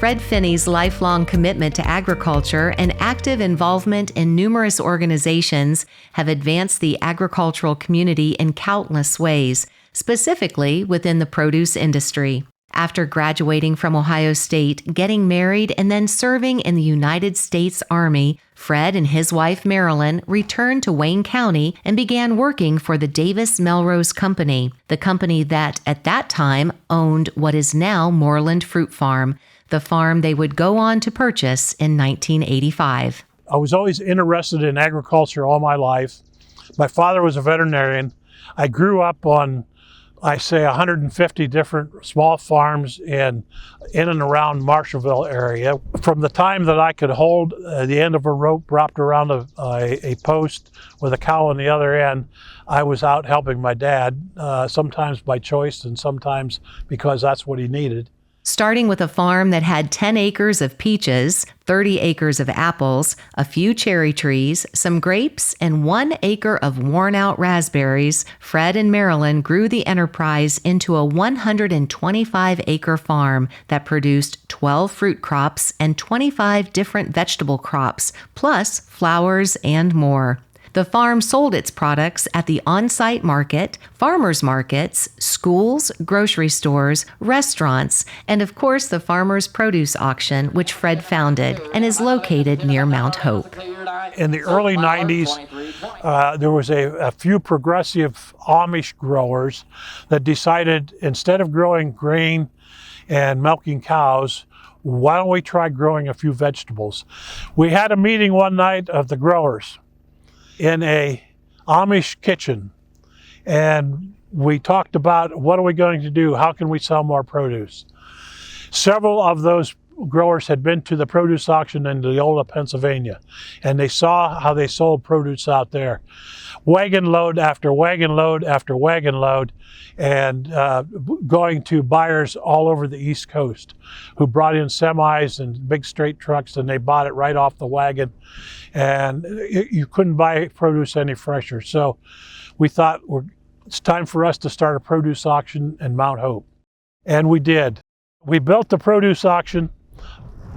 Fred Finney's lifelong commitment to agriculture and active involvement in numerous organizations have advanced the agricultural community in countless ways, specifically within the produce industry. After graduating from Ohio State, getting married, and then serving in the United States Army, Fred and his wife Marilyn returned to Wayne County and began working for the Davis Melrose Company, the company that, at that time, owned what is now Moreland Fruit Farm, the farm they would go on to purchase in 1985. I was always interested in agriculture all my life. My father was a veterinarian. I grew up on 150 different small farms in and around Marshallville area. From the time that I could hold the end of a rope wrapped around a post with a cow on the other end, I was out helping my dad, sometimes by choice and sometimes because that's what he needed. Starting with a farm that had 10 acres of peaches, 30 acres of apples, a few cherry trees, some grapes, and 1 acre of worn-out raspberries, Fred and Marilyn grew the enterprise into a 125-acre farm that produced 12 fruit crops and 25 different vegetable crops, plus flowers and more. The farm sold its products at the on-site market, farmers markets, schools, grocery stores, restaurants, and of course the farmers' produce auction, which Fred founded and is located near Mount Hope. In the early 90s, there was a few progressive Amish growers that decided instead of growing grain and milking cows, why don't we try growing a few vegetables? We had a meeting one night of the growers in a Amish kitchen, and we talked about what are we going to do, how can we sell more produce. Several of those growers had been to the produce auction in Leola, Pennsylvania, and they saw how they sold produce out there. Wagon load after wagon load after wagon load, and going to buyers all over the East Coast who brought in semis and big straight trucks, and they bought it right off the wagon. And you couldn't buy produce any fresher. So we thought it's time for us to start a produce auction in Mount Hope. And we did. We built the produce auction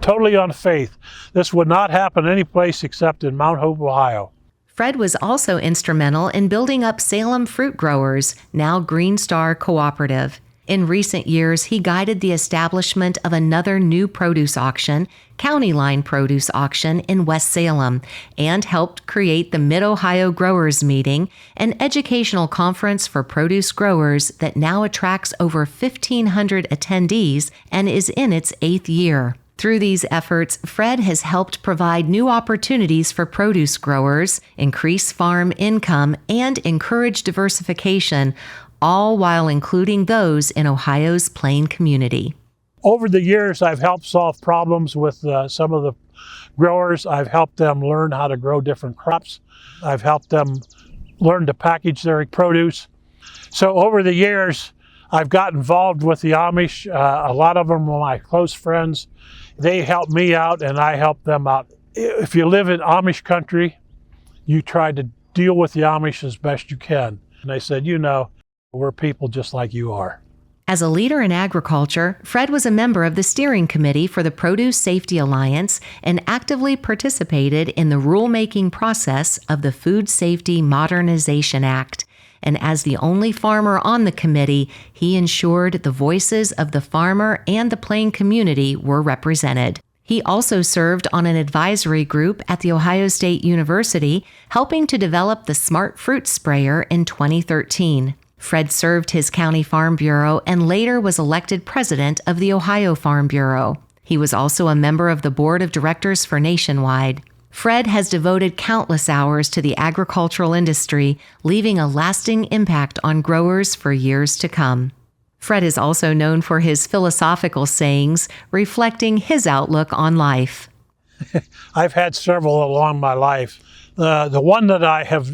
totally on faith. This would not happen any place except in Mount Hope, Ohio. Fred was also instrumental in building up Salem Fruit Growers, now Green Star Cooperative. In recent years, he guided the establishment of another new produce auction, County Line Produce Auction in West Salem, and helped create the Mid-Ohio Growers Meeting, an educational conference for produce growers that now attracts over 1,500 attendees and is in its 8th year. Through these efforts, Fred has helped provide new opportunities for produce growers, increase farm income, and encourage diversification, all while including those in Ohio's Plain community. Over the years, I've helped solve problems with some of the growers. I've helped them learn how to grow different crops. I've helped them learn to package their produce. So over the years, I've got involved with the Amish. A lot of them are my close friends. They help me out and I help them out. If you live in Amish country, you try to deal with the Amish as best you can. And I said, we're people just like you are. As a leader in agriculture, Fred was a member of the steering committee for the Produce Safety Alliance and actively participated in the rulemaking process of the Food Safety Modernization Act. And as the only farmer on the committee, he ensured the voices of the farmer and the Plain community were represented. He also served on an advisory group at The Ohio State University, helping to develop the Smart Fruit Sprayer in 2013. Fred served his county farm bureau and later was elected president of the Ohio Farm Bureau. He was also a member of the board of directors for Nationwide. Fred has devoted countless hours to the agricultural industry, leaving a lasting impact on growers for years to come. Fred is also known for his philosophical sayings, reflecting his outlook on life. I've had several along my life. The one that I have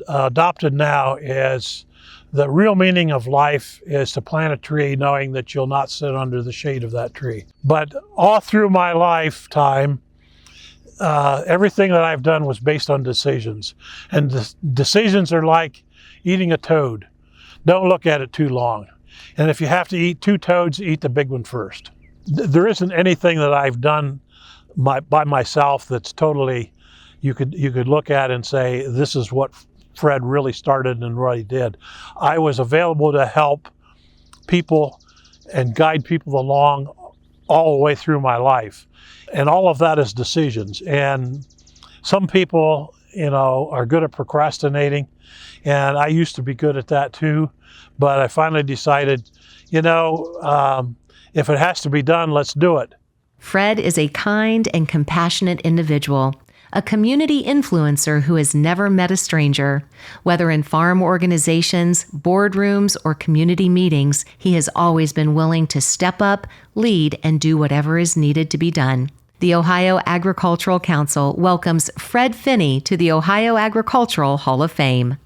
adopted now is the real meaning of life is to plant a tree knowing that you'll not sit under the shade of that tree. But all through my lifetime, everything that I've done was based on decisions. And the decisions are like eating a toad. Don't look at it too long. And if you have to eat 2 toads, eat the big one first. there isn't anything that I've done by myself that's totally, you could look at and say, this is what Fred really started and what he did. I was available to help people and guide people along all the way through my life. And all of that is decisions. And some people, are good at procrastinating. And I used to be good at that too. But I finally decided, if it has to be done, let's do it. Fred is a kind and compassionate individual, a community influencer who has never met a stranger. Whether in farm organizations, boardrooms, or community meetings, he has always been willing to step up, lead, and do whatever is needed to be done. The Ohio Agricultural Council welcomes Fred Finney to the Ohio Agricultural Hall of Fame.